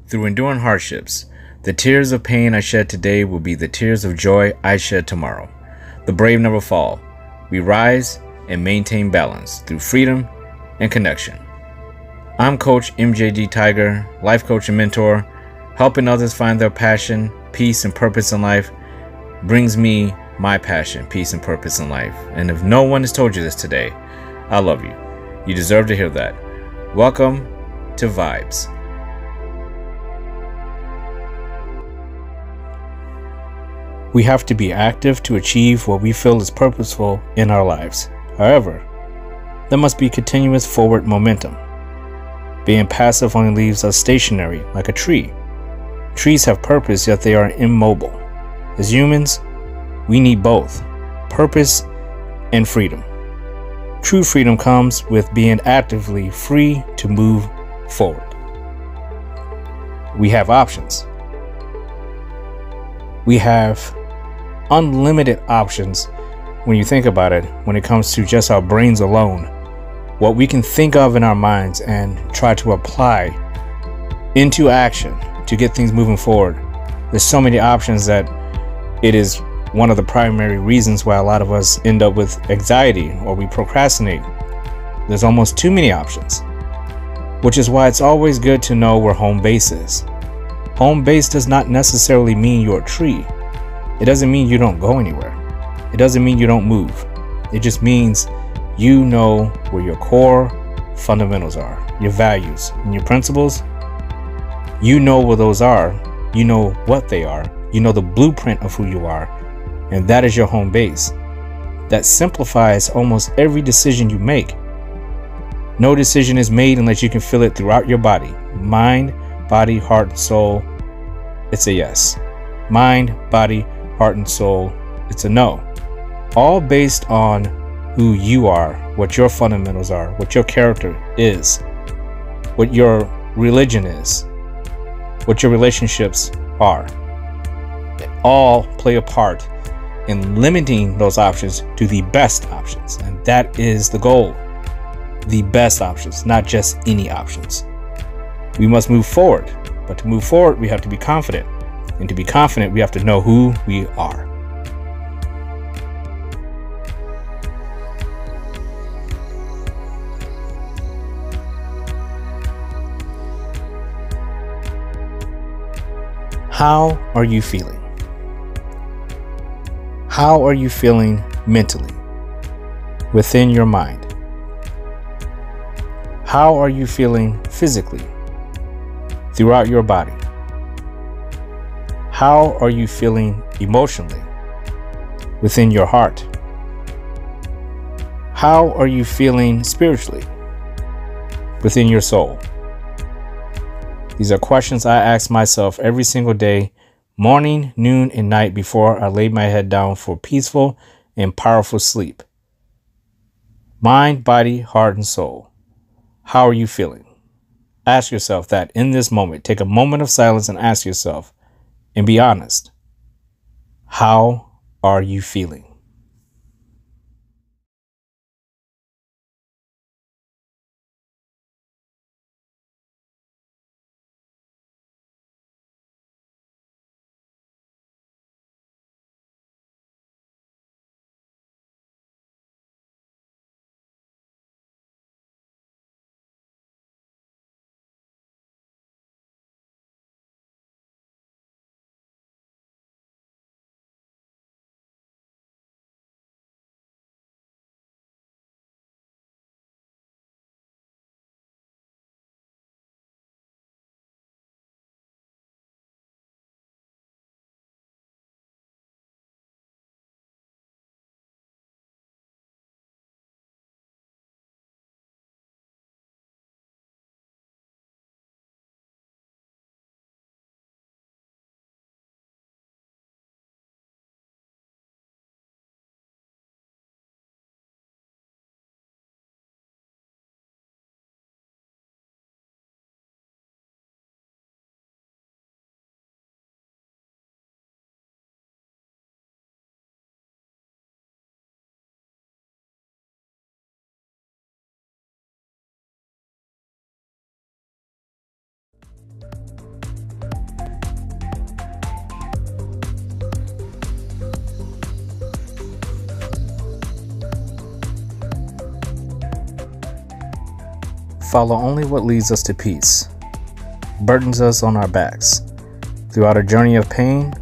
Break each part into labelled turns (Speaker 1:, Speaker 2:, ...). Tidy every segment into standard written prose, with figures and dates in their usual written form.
Speaker 1: Through enduring hardships, the tears of pain I shed today will be the tears of joy I shed tomorrow. The brave never fall. We rise and maintain balance through freedom and connection. I'm Coach MJD Tiger, life coach and mentor. Helping others find their passion, peace, and purpose in life brings me my passion, peace, and purpose in life. And if no one has told you this today, I love you. You deserve to hear that. Welcome to Vibes. We have to be active to achieve what we feel is purposeful in our lives. However, there must be continuous forward momentum. Being passive only leaves us stationary, like a tree. Trees have purpose, yet they are immobile. As humans, we need both purpose and freedom. True freedom comes with being actively free to move forward. We have options. We have unlimited options when you think about it, when it comes to just our brains alone, what we can think of in our minds and try to apply into action to get things moving forward. There's so many options that it is one of the primary reasons why a lot of us end up with anxiety or we procrastinate. There's almost too many options, which is why it's always good to know where home base is. Home base does not necessarily mean you're a tree. It doesn't mean you don't go anywhere. It doesn't mean you don't move. It just means you know where your core fundamentals are, your values and your principles. You know where those are. You know what they are. You know the blueprint of who you are. And that is your home base. That simplifies almost every decision you make. No decision is made unless you can feel it throughout your body. Mind, body, heart, and soul. It's a yes. Mind, body, heart, and soul. It's a no. All based on who you are, what your fundamentals are, what your character is, what your religion is, what your relationships are. They all play a part in limiting those options to the best options. And that is the goal. The best options, not just any options. We must move forward. But to move forward, we have to be confident. And to be confident, we have to know who we are. How are you feeling? How are you feeling mentally, within your mind? How are you feeling physically, throughout your body? How are you feeling emotionally, within your heart? How are you feeling spiritually, within your soul? These are questions I ask myself every single day, morning, noon, and night before I lay my head down for peaceful and powerful sleep. Mind, body, heart, and soul. How are you feeling? Ask yourself that in this moment. Take a moment of silence and ask yourself, and be honest. How are you feeling? follow only what leads us to peace, burdens us on our backs. Throughout our journey of pain,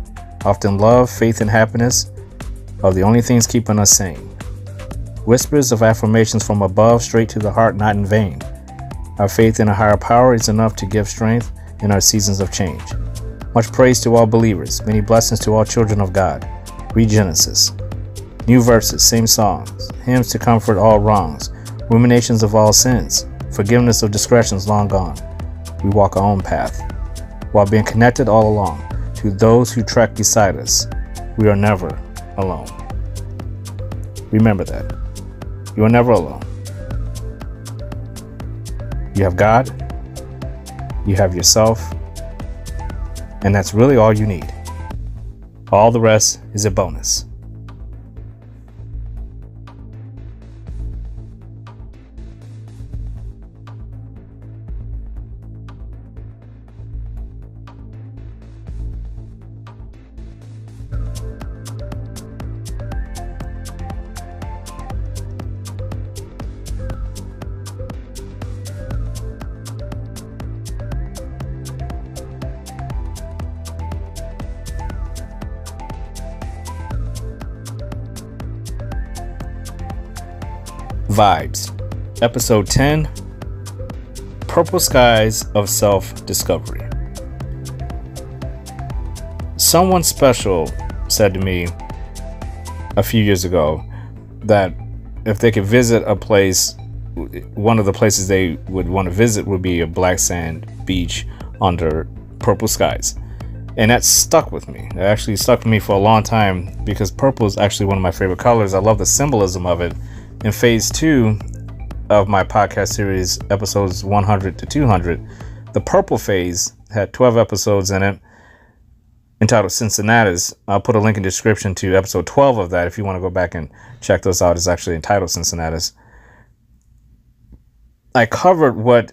Speaker 1: often love, faith, and happiness are the only things keeping us sane. Whispers of affirmations from above, straight to the heart, not in vain. Our faith in a higher power is enough to give strength in our seasons of change. Much praise to all believers, many blessings to all children of God. Read Genesis. New verses, same songs, hymns to comfort all wrongs, ruminations of all sins, forgiveness of discretions long gone. We walk our own path, while being connected all along to those who trek beside us. We are never alone. Remember that. You are never alone. You have God, you have yourself, and that's really all you need. All the rest is a bonus. Vibes, Episode 10, Purple Skies of Self-Discovery. Someone special said to me a few years ago that if they could visit a place, one of the places they would want to visit would be a black sand beach under purple skies. And that stuck with me. It actually stuck with me for a long time because purple is actually one of my favorite colors. I love the symbolism of it. In phase 2 of my podcast series, episodes 100 to 200, the purple phase had 12 episodes in it entitled Cincinnatus. I'll put a link in the description to episode 12 of that if you want to go back and check those out. It's actually entitled Cincinnatus. I covered what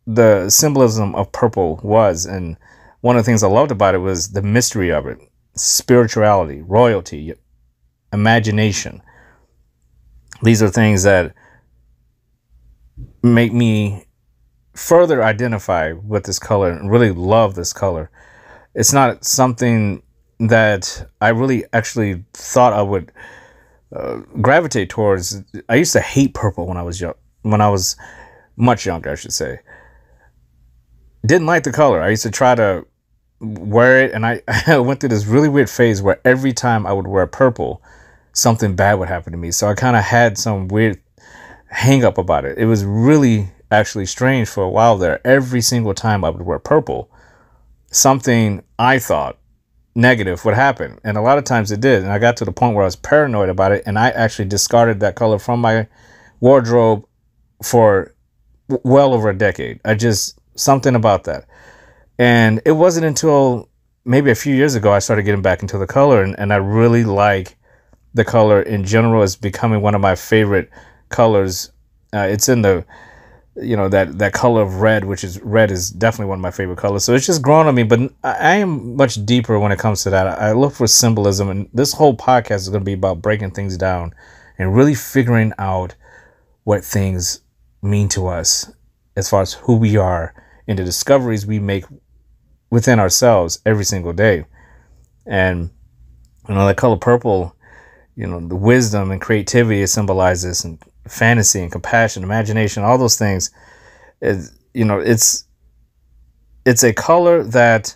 Speaker 1: the symbolism of purple was, and one of the things I loved about it was the mystery of it, spirituality, royalty, imagination. These are things that make me further identify with this color and really love this color. It's not something that I really actually thought I would gravitate towards. I used to hate purple when I was young, when I was much younger, I should say. Didn't like the color. I used to try to wear it, and I went through this really weird phase where every time I would wear purple, something bad would happen to me. So I kind of had some weird hang up about it. It was really actually strange for a while there. Every single time I would wear purple, something I thought negative would happen. And a lot of times it did. And I got to the point where I was paranoid about it. And I actually discarded that color from my wardrobe for well over a decade. Something about that. And it wasn't until maybe a few years ago I started getting back into the color. And I really like the color in general. Is becoming one of my favorite colors. It's in the, that color of red, which is definitely one of my favorite colors. So it's just grown on me, but I am much deeper when it comes to that. I look for symbolism, and this whole podcast is going to be about breaking things down and really figuring out what things mean to us as far as who we are and the discoveries we make within ourselves every single day. And, the color purple, the wisdom and creativity it symbolizes, and fantasy and compassion, imagination, all those things. It's a color that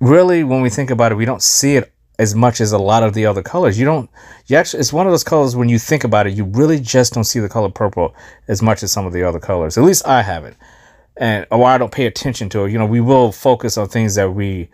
Speaker 1: really, when we think about it, we don't see it as much as a lot of the other colors. It's one of those colors when you think about it, you really just don't see the color purple as much as some of the other colors. At least I haven't. Or I don't pay attention to it. We will focus on things that we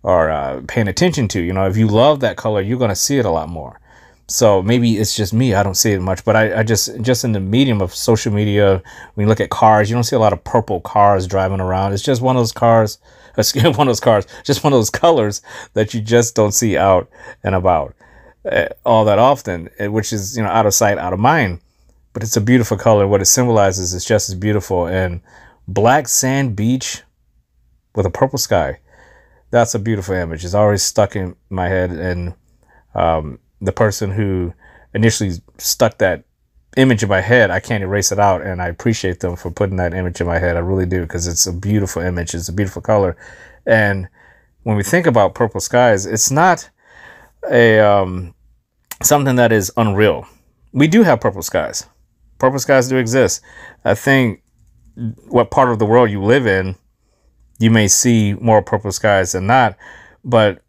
Speaker 1: are paying attention to. If you love that color, you're going to see it a lot more. So maybe it's just me, I don't see it much, but I just in the medium of social media, when you look at cars, you don't see a lot of purple cars driving around. It's just one of those cars, just one of those colors that you just don't see out and about all that often, which is, out of sight, out of mind. But it's a beautiful color. What it symbolizes is just as beautiful. And black sand beach with a purple sky, that's a beautiful image. It's always stuck in my head. And the person who initially stuck that image in my head, I can't erase it out. And I appreciate them for putting that image in my head. I really do, because it's a beautiful image. It's a beautiful color. And when we think about purple skies, it's not a something that is unreal. We do have purple skies. Purple skies do exist. I think what part of the world you live in, you may see more purple skies than not, but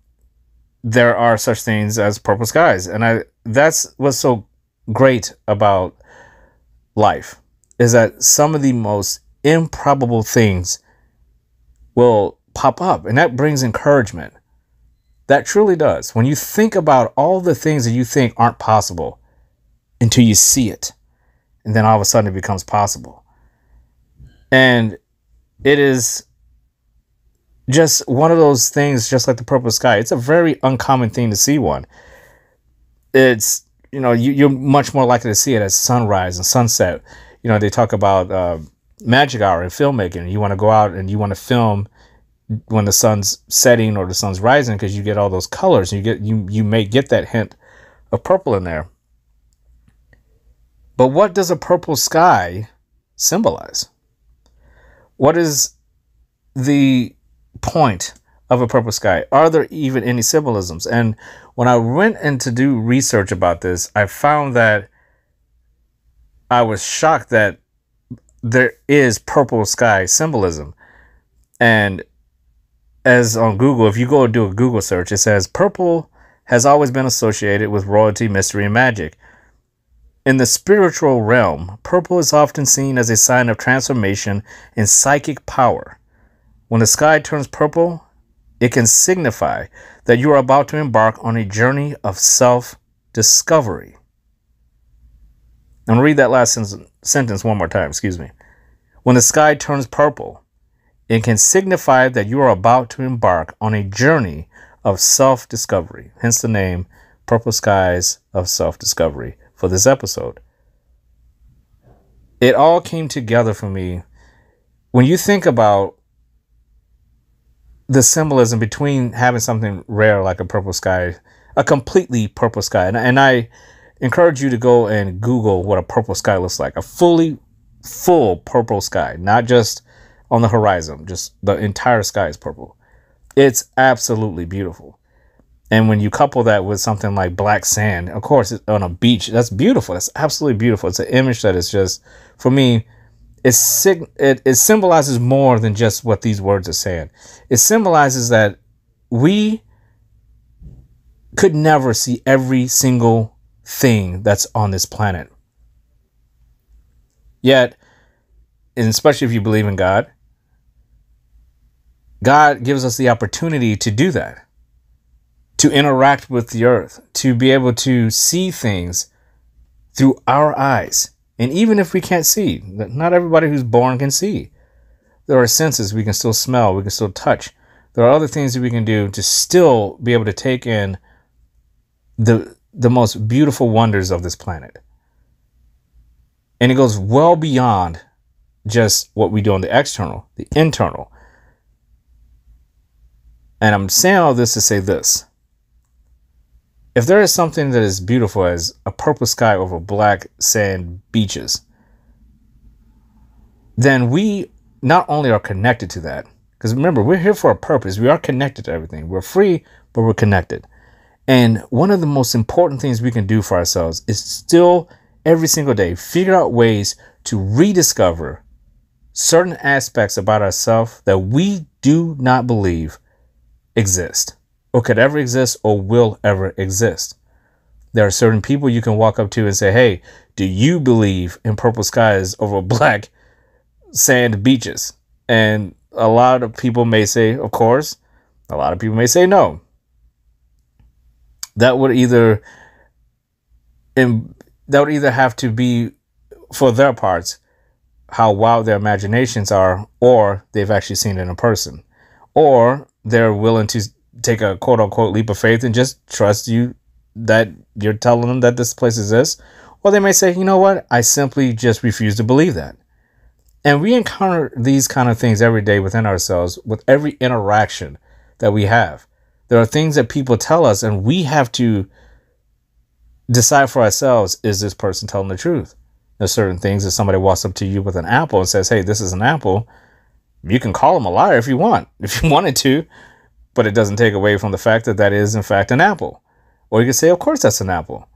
Speaker 1: there are such things as purple skies. And that's what's so great about life, is that some of the most improbable things will pop up, and that brings encouragement. That truly does. When you think about all the things that you think aren't possible until you see it, and then all of a sudden it becomes possible. And it is just one of those things, just like the purple sky. It's a very uncommon thing to see one. It's, you're much more likely to see it at sunrise and sunset. They talk about magic hour in filmmaking. You want to go out and you want to film when the sun's setting or the sun's rising, because you get all those colors. You may get that hint of purple in there. But what does a purple sky symbolize? What is the point of a purple sky? Are there even any symbolisms? And when I went in to do research about this, I found that I was shocked that there is purple sky symbolism. And as on Google, if you go do a Google search, it says purple has always been associated with royalty, mystery, and magic. In the spiritual realm, purple is often seen as a sign of transformation and psychic power. When the sky turns purple, it can signify that you are about to embark on a journey of self-discovery. I'm going to read that last sentence one more time, excuse me. When the sky turns purple, it can signify that you are about to embark on a journey of self-discovery. Hence the name, Purple Skies of Self-Discovery, for this episode. It all came together for me. When you think about the symbolism between having something rare like a purple sky, a completely purple sky, and I encourage you to go and Google what a purple sky looks like. A full purple sky, not just on the horizon, just the entire sky is purple. It's absolutely beautiful. And when you couple that with something like black sand, of course, on a beach, that's beautiful. That's absolutely beautiful. It's an image that is just, for me, it symbolizes more than just what these words are saying. It symbolizes that we could never see every single thing that's on this planet. Yet, and especially if you believe in God, God gives us the opportunity to do that. To interact with the earth, to be able to see things through our eyes. And even if we can't see, not everybody who's born can see. There are senses we can still smell, we can still touch. There are other things that we can do to still be able to take in the most beautiful wonders of this planet. And it goes well beyond just what we do on the external, the internal. And I'm saying all this to say this. If there is something that is beautiful as a purple sky over black sand beaches, then we not only are connected to that, because remember, we're here for a purpose. We are connected to everything. We're free, but we're connected. And one of the most important things we can do for ourselves is still every single day figure out ways to rediscover certain aspects about ourselves that we do not believe exist, or could ever exist, or will ever exist. There are certain people you can walk up to and say, hey, do you believe in purple skies over black sand beaches? And a lot of people may say, of course. A lot of people may say no. That would either have to be, for their parts, how wild their imaginations are, or they've actually seen it in person, or they're willing to take a quote unquote leap of faith and just trust you that you're telling them that this place exists. Or they may say, you know what, I simply just refuse to believe that. And we encounter these kind of things every day within ourselves, with every interaction that we have. There are things that people tell us, and we have to decide for ourselves, is this person telling the truth? There's certain things. If somebody walks up to you with an apple and says, hey, this is an apple, you can call them a liar if you wanted to, but it doesn't take away from the fact that that is in fact an apple. Or you can say, of course that's an apple.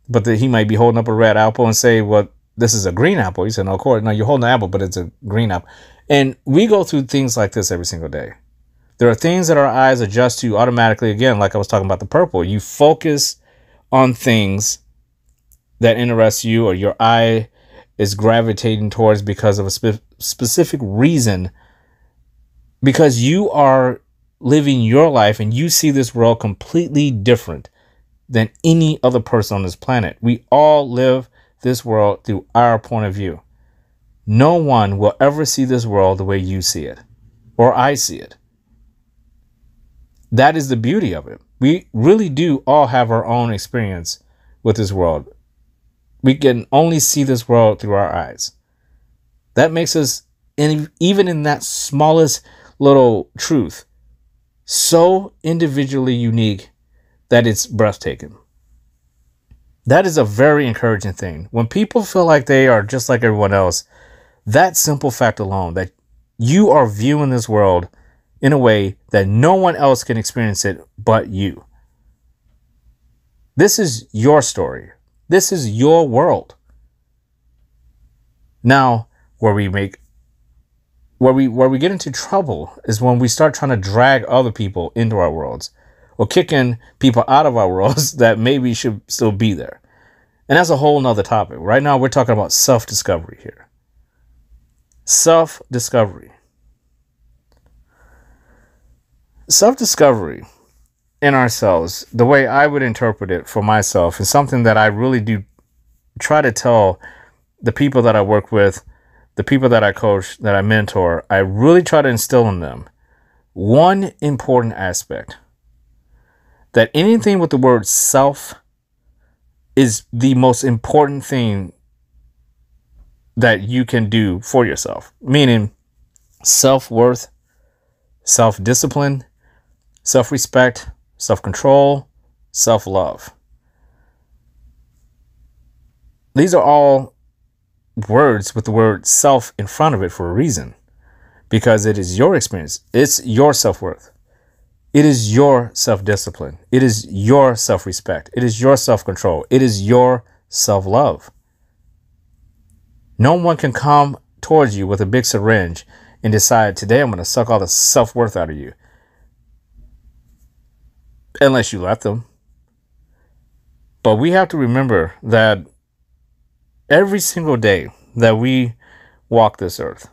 Speaker 1: But he might be holding up a red apple and say, well, this is a green apple. He said, no, of course, no, you're holding an apple, but it's a green apple. And we go through things like this every single day. There are things that our eyes adjust to automatically. Again, like I was talking about the purple, you focus on things that interest you or your eye is gravitating towards because of a specific reason, because you are living your life and you see this world completely different than any other person on this planet. We all live this world through our point of view. No one will ever see this world the way you see it or I see it. That is the beauty of it. We really do all have our own experience with this world. We can only see this world through our eyes. That makes us, even in that smallest little truth, so individually unique that it's breathtaking. That is a very encouraging thing. When people feel like they are just like everyone else, that simple fact alone, that you are viewing this world in a way that no one else can experience it but you. This is your story. This is your world. Now, where we get into trouble is when we start trying to drag other people into our worlds or kicking people out of our worlds that maybe should still be there. And that's a whole nother topic. Right now, we're talking about self-discovery here. Self-discovery. Self-discovery in ourselves, the way I would interpret it for myself, is something that I really do try to tell the people that I work with, the people that I coach, that I mentor. I really try to instill in them one important aspect, that anything with the word self is the most important thing that you can do for yourself. Meaning self-worth, self-discipline, self-respect, self-control, self-love. These are all words with the word self in front of it for a reason, because it is your experience. It's your self-worth. It is your self-discipline. It is your self-respect. It is your self-control. It is your self-love. No one can come towards you with a big syringe and decide, today I'm going to suck all the self-worth out of you. Unless you let them. But we have to remember that every single day that we walk this earth,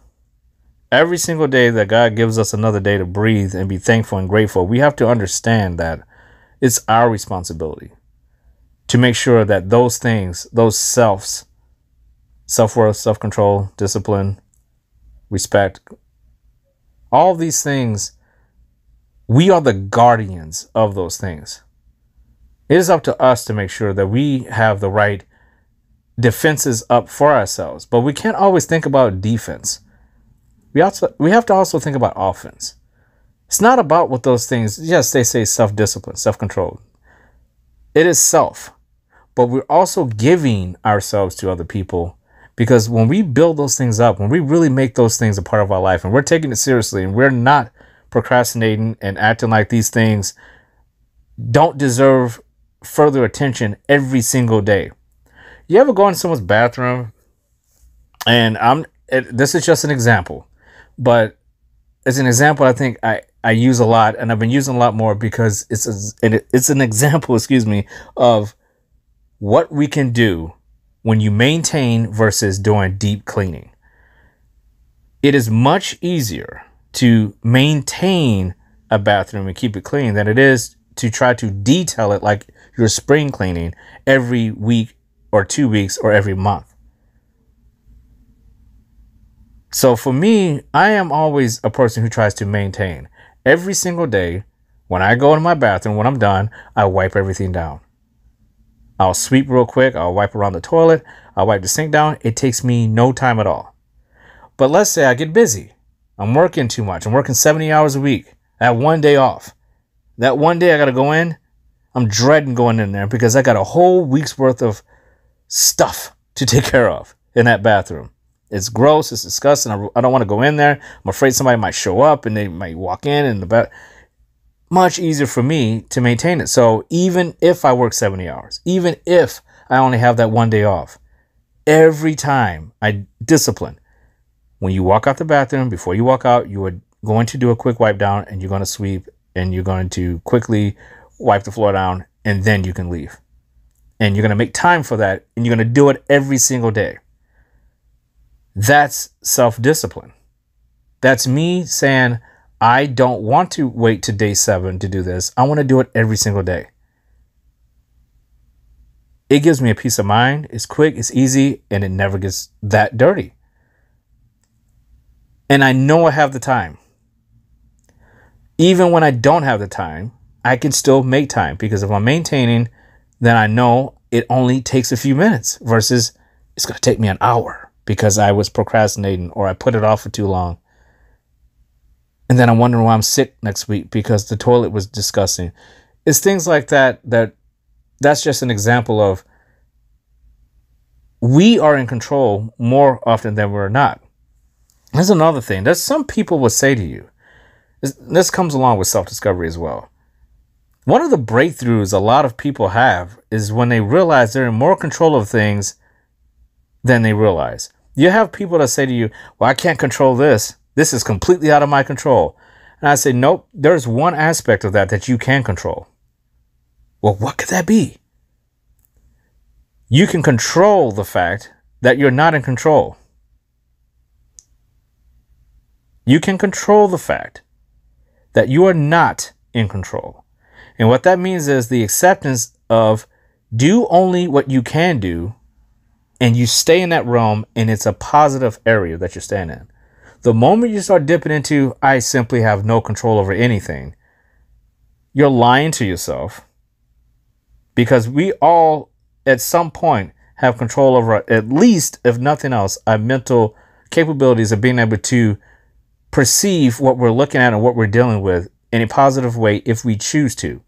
Speaker 1: every single day that God gives us another day to breathe and be thankful and grateful, we have to understand that it's our responsibility to make sure that those things, those selves, self-worth, self-control, discipline, respect, all these things, we are the guardians of those things. It is up to us to make sure that we have the right defenses up for ourselves. But we can't always think about defense. We have to also think about offense. It's not about what those things, yes, they say self-discipline, self-control. It is self. But we're also giving ourselves to other people, because when we build those things up, when we really make those things a part of our life and we're taking it seriously and we're not procrastinating and acting like these things don't deserve further attention every single day. You ever go in someone's bathroom, and this is just an example, but it's an example I think I use a lot, and I've been using a lot more because it's an example, of what we can do when you maintain versus doing deep cleaning. It is much easier to maintain a bathroom and keep it clean than it is to try to detail it like you're spring cleaning every week or 2 weeks or every month. So for me, I am always a person who tries to maintain. Every single day, when I go in my bathroom, when I'm done, I wipe everything down. I'll sweep real quick. I'll wipe around the toilet. I'll wipe the sink down. It takes me no time at all. But let's say I get busy. I'm working too much. I'm working 70 hours a week. I have one day off. That one day I got to go in. I'm dreading going in there because I got a whole week's worth of stuff to take care of. in that bathroom. It's gross. It's disgusting. I don't want to go in there. I'm afraid somebody might show up and they might walk in the bath. Much easier for me to maintain it. So even if I work 70 hours, even if I only have that one day off, every time I discipline, when you walk out the bathroom, before you walk out, you are going to do a quick wipe down and you're going to sweep and you're going to quickly wipe the floor down and then you can leave. And you're going to make time for that and you're going to do it every single day. That's self-discipline. That's me saying, I don't want to wait to day 7 to do this. I want to do it every single day. It gives me a peace of mind. It's quick, it's easy, and it never gets that dirty. And I know I have the time. Even when I don't have the time, I can still make time, because if I'm maintaining, then I know it only takes a few minutes versus it's going to take me an hour because I was procrastinating or I put it off for too long. And then I'm wondering why I'm sick next week because the toilet was disgusting. It's things like that that's just an example of we are in control more often than we're not. There's another thing. There's some people will say to you, this comes along with self-discovery as well. One of the breakthroughs a lot of people have is when they realize they're in more control of things than they realize. You have people that say to you, well, I can't control this. This is completely out of my control. And I say, nope, there's one aspect of that you can control. Well, what could that be? You can control the fact that you're not in control. You can control the fact that you are not in control. And what that means is the acceptance of do only what you can do, and you stay in that realm, and it's a positive area that you're staying in. The moment you start dipping into, I simply have no control over anything, you're lying to yourself, because we all at some point have control over, at least, if nothing else, our mental capabilities of being able to perceive what we're looking at and what we're dealing with in a positive way if we choose to.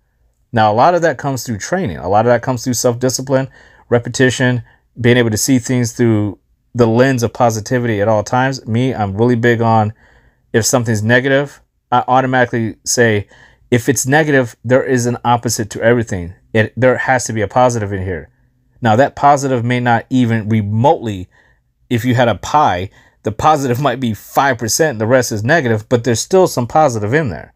Speaker 1: Now, a lot of that comes through training. A lot of that comes through self-discipline, repetition, being able to see things through the lens of positivity at all times. Me, I'm really big on, if something's negative, I automatically say, if it's negative, there is an opposite to everything. There has to be a positive in here. Now, that positive may not even remotely, if you had a pie, the positive might be 5%, the rest is negative, but there's still some positive in there.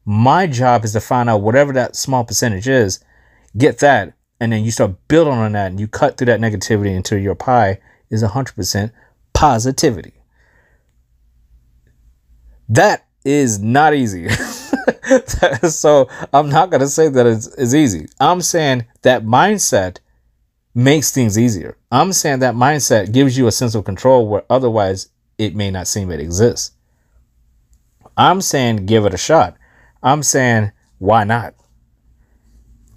Speaker 1: My job is to find out whatever that small percentage is, get that, and then you start building on that, and you cut through that negativity until your pie is 100% positivity. That is not easy. So I'm not going to say that it's easy. I'm saying that mindset makes things easier. I'm saying that mindset gives you a sense of control where otherwise it may not seem it exists. I'm saying give it a shot. I'm saying why not?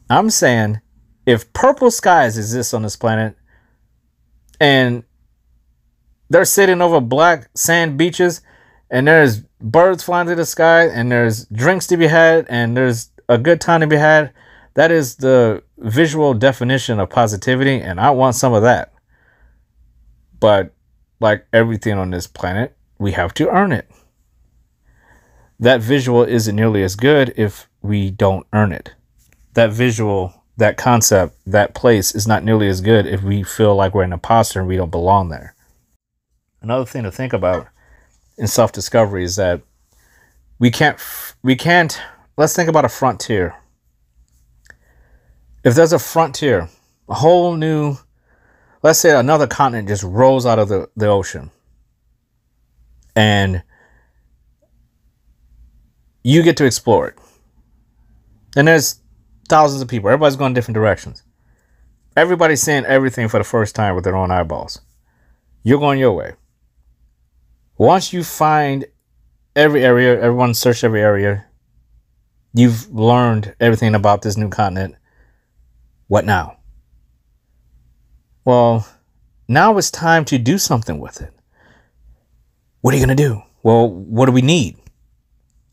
Speaker 1: I'm saying if purple skies exist on this planet and they're sitting over black sand beaches and there's birds flying through the sky and there's drinks to be had and there's a good time to be had, that is the visual definition of positivity, and I want some of that. But like everything on this planet, we have to earn it. That visual isn't nearly as good if we don't earn it. That visual, that concept, that place is not nearly as good if we feel like we're an imposter and we don't belong there. Another thing to think about in self-discovery is that we can't, let's think about a frontier. If there's a frontier, a whole new, let's say another continent just rolls out of the ocean, and you get to explore it. And there's thousands of people. Everybody's going different directions. Everybody's seeing everything for the first time with their own eyeballs. You're going your way. Once you find every area, everyone search every area, you've learned everything about this new continent. What now? Well, now it's time to do something with it. What are you going to do? Well, what do we need?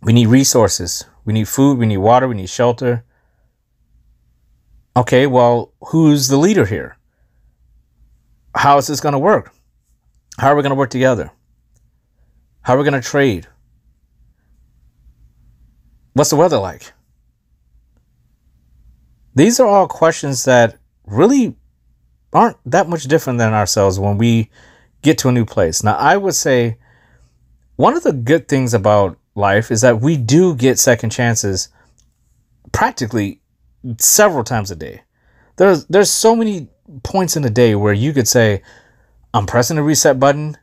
Speaker 1: We need resources. We need food. We need water. We need shelter. Okay, well, who's the leader here? How is this going to work? How are we going to work together? How are we going to trade? What's the weather like? These are all questions that really aren't that much different than ourselves when we get to a new place. Now, I would say one of the good things about life is that we do get second chances practically several times a day. There's so many points in the day where you could say, I'm pressing the reset button.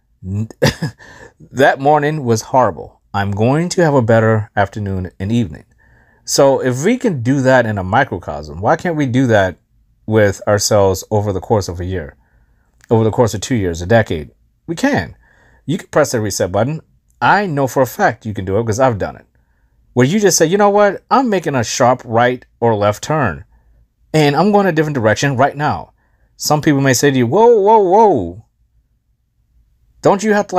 Speaker 1: That morning was horrible. I'm going to have a better afternoon and evening. So if we can do that in a microcosm, why can't we do that with ourselves over the course of a year, over the course of 2 years, a decade? We can. You can press the reset button. I know for a fact you can do it because I've done it. Where you just say, you know what? I'm making a sharp right or left turn and I'm going a different direction right now. Some people may say to you, whoa, whoa, whoa. Don't you have to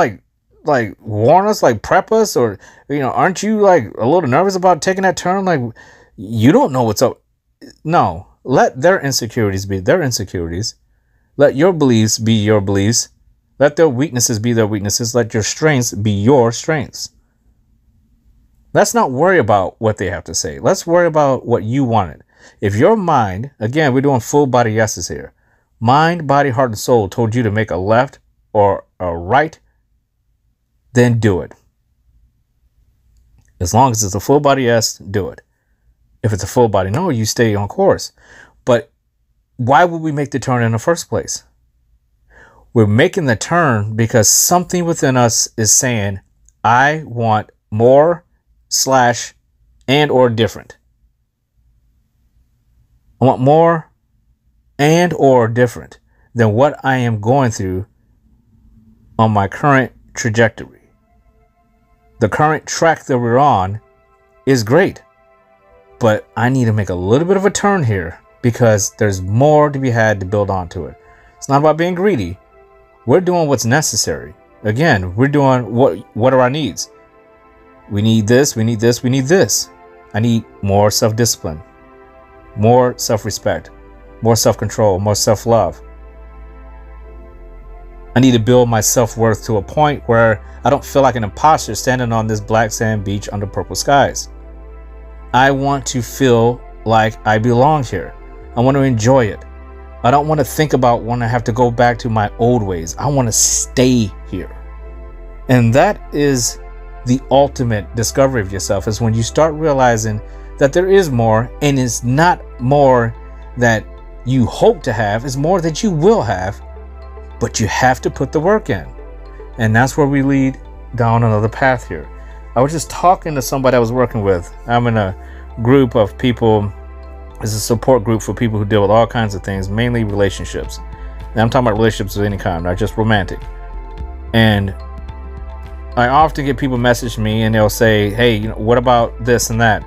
Speaker 1: like warn us, like prep us, or, you know, aren't you like a little nervous about taking that turn? Like, you don't know what's up. No, let their insecurities be their insecurities. Let your beliefs be your beliefs. Let their weaknesses be their weaknesses. Let your strengths be your strengths. Let's not worry about what they have to say. Let's worry about what you wanted. If your mind, again, we're doing full body yeses here. Mind, body, heart, and soul told you to make a left or a right, then do it. As long as it's a full body yes, do it. If it's a full body no, you stay on course. But why would we make the turn in the first place? We're making the turn because something within us is saying, I want more / and or different. I want more and or different than what I am going through on my current trajectory. The current track that we're on is great, but I need to make a little bit of a turn here because there's more to be had to build onto it. It's not about being greedy. We're doing what's necessary. Again, we're doing what are our needs? We need this, we need this, we need this. I need more self-discipline, more self-respect, more self-control, more self-love. I need to build my self-worth to a point where I don't feel like an imposter standing on this black sand beach under purple skies. I want to feel like I belong here. I want to enjoy it. I don't want to think about when I have to go back to my old ways. I want to stay here. And that is the ultimate discovery of yourself, is when you start realizing that there is more, and it's not more that you hope to have, it's more that you will have, but you have to put the work in. And that's where we lead down another path here. I was just talking to somebody I was working with. I'm in a group of people. It's a support group for people who deal with all kinds of things, mainly relationships. Now I'm talking about relationships of any kind, not just romantic. And I often get people message me and they'll say, hey, you know, what about this and that?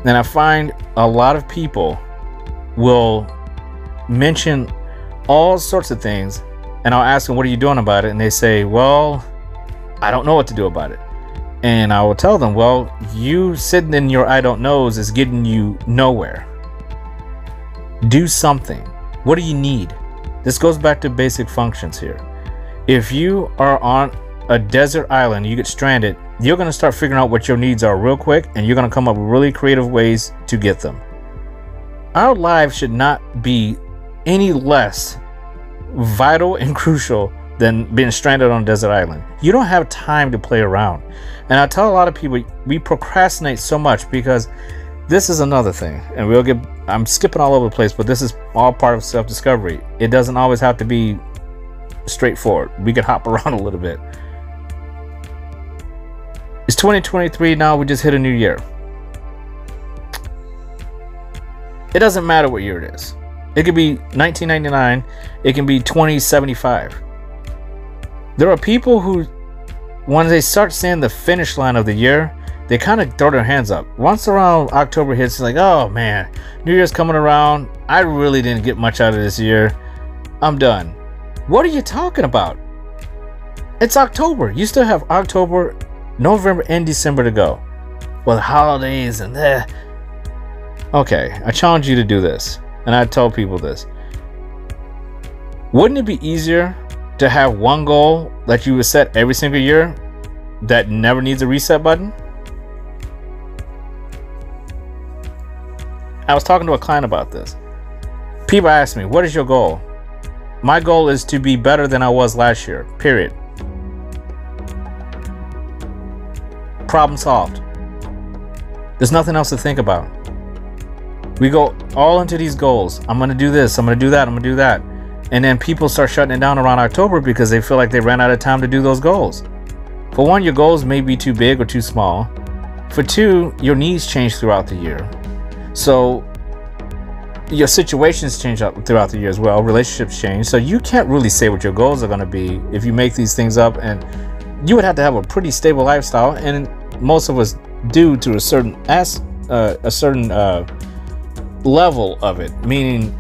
Speaker 1: And I find a lot of people will mention all sorts of things, and I'll ask them, what are you doing about it? And they say, well, I don't know what to do about it. And I will tell them, well, you sitting in your I don't knows is getting you nowhere. Do something. What do you need? This goes back to basic functions here. If you are on a desert island, you get stranded, you're going to start figuring out what your needs are real quick, and you're going to come up with really creative ways to get them. Our lives should not be any less vital and crucial than being stranded on a desert island. You don't have time to play around. And I tell a lot of people, we procrastinate so much because this is another thing, and I'm skipping all over the place, but this is all part of self-discovery. It doesn't always have to be straightforward. We could hop around a little bit. It's 2023 now. We just hit a new year. It doesn't matter what year it is. It could be 1999. It can be 2075. There are people who, when they start seeing the finish line of the year, they kind of throw their hands up. Once around October hits, it's like, oh man, New Year's coming around. I really didn't get much out of this year. I'm done. What are you talking about? It's October. You still have October, November, and December to go. Well, the holidays and that. Okay, I challenge you to do this. And I tell people this. Wouldn't it be easier to have one goal that you would set every single year that never needs a reset button? I was talking to a client about this. People ask me, what is your goal? My goal is to be better than I was last year, period. Problem solved. There's nothing else to think about. We go all into these goals. I'm going to do this. I'm going to do that. I'm going to do that. And then people start shutting it down around October because they feel like they ran out of time to do those goals. For one, your goals may be too big or too small. For two, your needs change throughout the year. So your situations change up throughout the year as well. Relationships change. So you can't really say what your goals are going to be if you make these things up. And you would have to have a pretty stable lifestyle. And most of us do to a certain level of it. Meaning,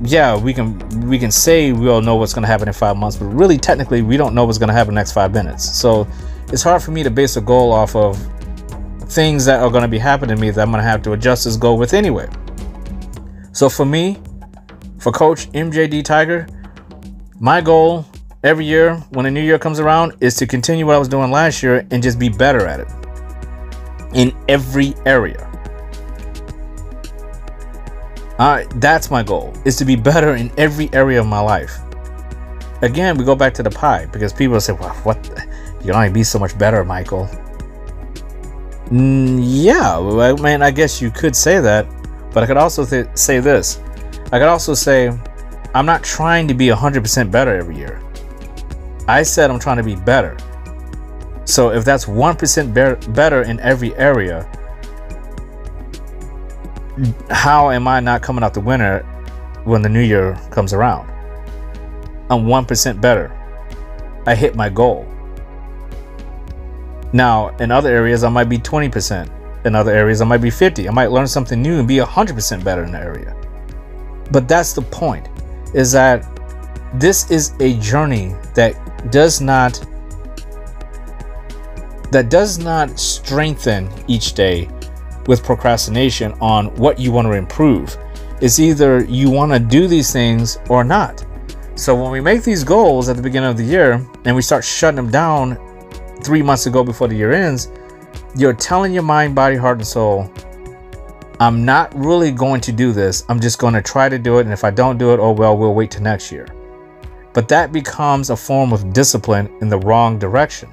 Speaker 1: yeah, we can say we all know what's going to happen in 5 months, but really technically we don't know what's going to happen in the next 5 minutes. So it's hard for me to base a goal off of things that are going to be happening to me that I'm going to have to adjust this goal with anyway. So for me, for Coach MJD Tiger, my goal every year when a new year comes around is to continue what I was doing last year and just be better at it in every area. That's my goal, is to be better in every area of my life. Again, we go back to the pie, because people say, well, you can only be so much better, Michael. Yeah, I mean, I guess you could say that, but I could also say this. I could also say, I'm not trying to be 100% better every year. I said I'm trying to be better. So if that's 1% better in every area, how am I not coming out the winner when the new year comes around? I'm 1% better. I hit my goal. Now, in other areas, I might be 20%. In other areas, I might be 50%. I might learn something new and be 100% better in the area. But that's the point, is that this is a journey that does not strengthen each day with procrastination on what you want to improve. It's either you want to do these things or not. So when we make these goals at the beginning of the year and we start shutting them down 3 months ago before the year ends, you're telling your mind, body, heart, and soul, I'm not really going to do this. I'm just going to try to do it. And if I don't do it, oh well, we'll wait till next year. But that becomes a form of discipline in the wrong direction.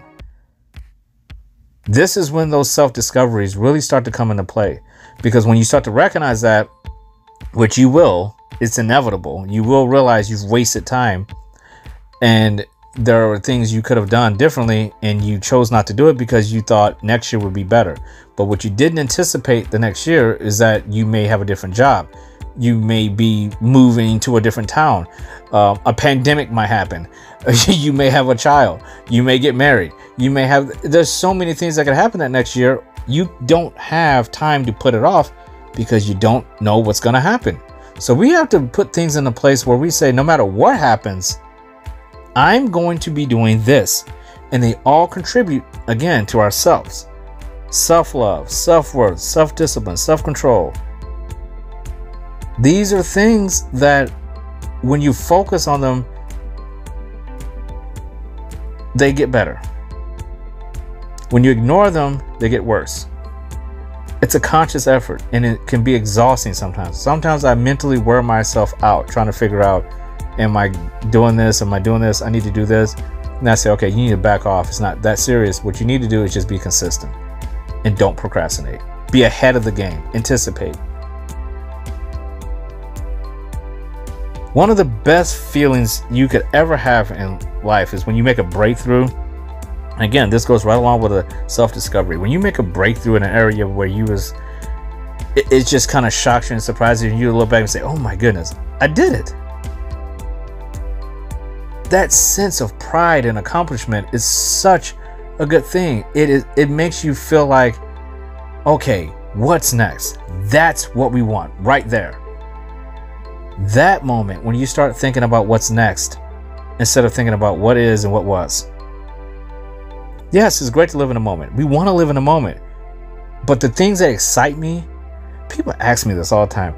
Speaker 1: This is when those self-discoveries really start to come into play. Because when you start to recognize that, which you will, it's inevitable. You will realize you've wasted time and there are things you could have done differently and you chose not to do it because you thought next year would be better. But what you didn't anticipate the next year is that you may have a different job. You may be moving to a different town. A pandemic might happen. You may have a child. You may get married. You may have, there's so many things that could happen that next year. You don't have time to put it off because you don't know what's going to happen. So we have to put things in a place where we say, no matter what happens, I'm going to be doing this. And they all contribute, again, to ourselves. Self-love, self-worth, self-discipline, self-control. These are things that when you focus on them, they get better. When you ignore them, they get worse. It's a conscious effort and it can be exhausting sometimes. Sometimes I mentally wear myself out trying to figure out, am I doing this? Am I doing this? I need to do this. And I say, okay, you need to back off. It's not that serious. What you need to do is just be consistent and don't procrastinate. Be ahead of the game. Anticipate. One of the best feelings you could ever have in life is when you make a breakthrough. Again, this goes right along with a self-discovery. When you make a breakthrough in an area where it just kind of shocks you and surprises you, and you look back and say, oh my goodness, I did it. That sense of pride and accomplishment is such a good thing. It makes you feel like, okay, what's next? That's what we want right there. That moment when you start thinking about what's next instead of thinking about what is and what was. Yes, it's great to live in a moment. We want to live in a moment. But the things that excite me, people ask me this all the time.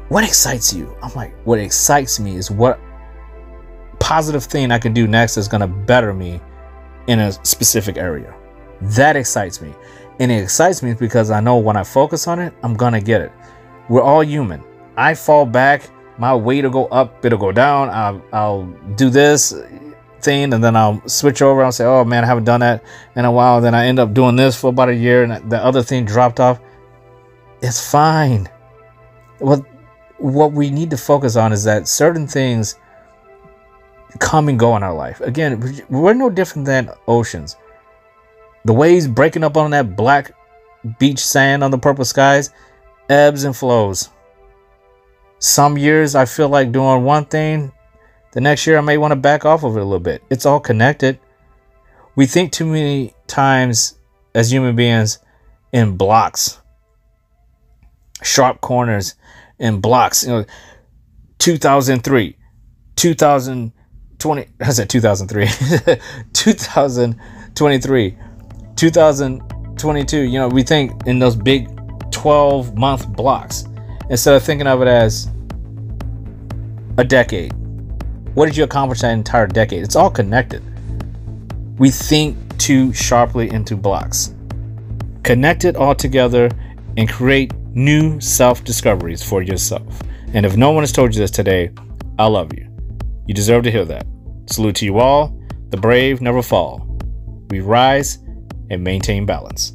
Speaker 1: What excites you? I'm like, what excites me is what positive thing I can do next that's going to better me in a specific area. That excites me. And it excites me because I know when I focus on it, I'm going to get it. We're all human. I fall back, my weight will go up, it'll go down. I'll do this thing and then I'll switch over. I'll say, oh man, I haven't done that in a while. Then I end up doing this for about a year and the other thing dropped off. It's fine. What we need to focus on is that certain things come and go in our life. Again, we're no different than oceans. The waves breaking up on that black beach sand on the purple skies, ebbs and flows. Some years I feel like doing one thing. The next year I may want to back off of it a little bit. It's all connected. We think too many times as human beings in blocks, sharp corners in blocks. 2003, 2020. I said 2003, 2023, 2022. We think in those big 12-month blocks instead of thinking of it as a decade. What did you accomplish that entire decade? It's all connected. We think too sharply into blocks. Connect it all together and create new self-discoveries for yourself. And if no one has told you this today, I love you. You deserve to hear that. Salute to you all. The brave never fall. We rise and maintain balance.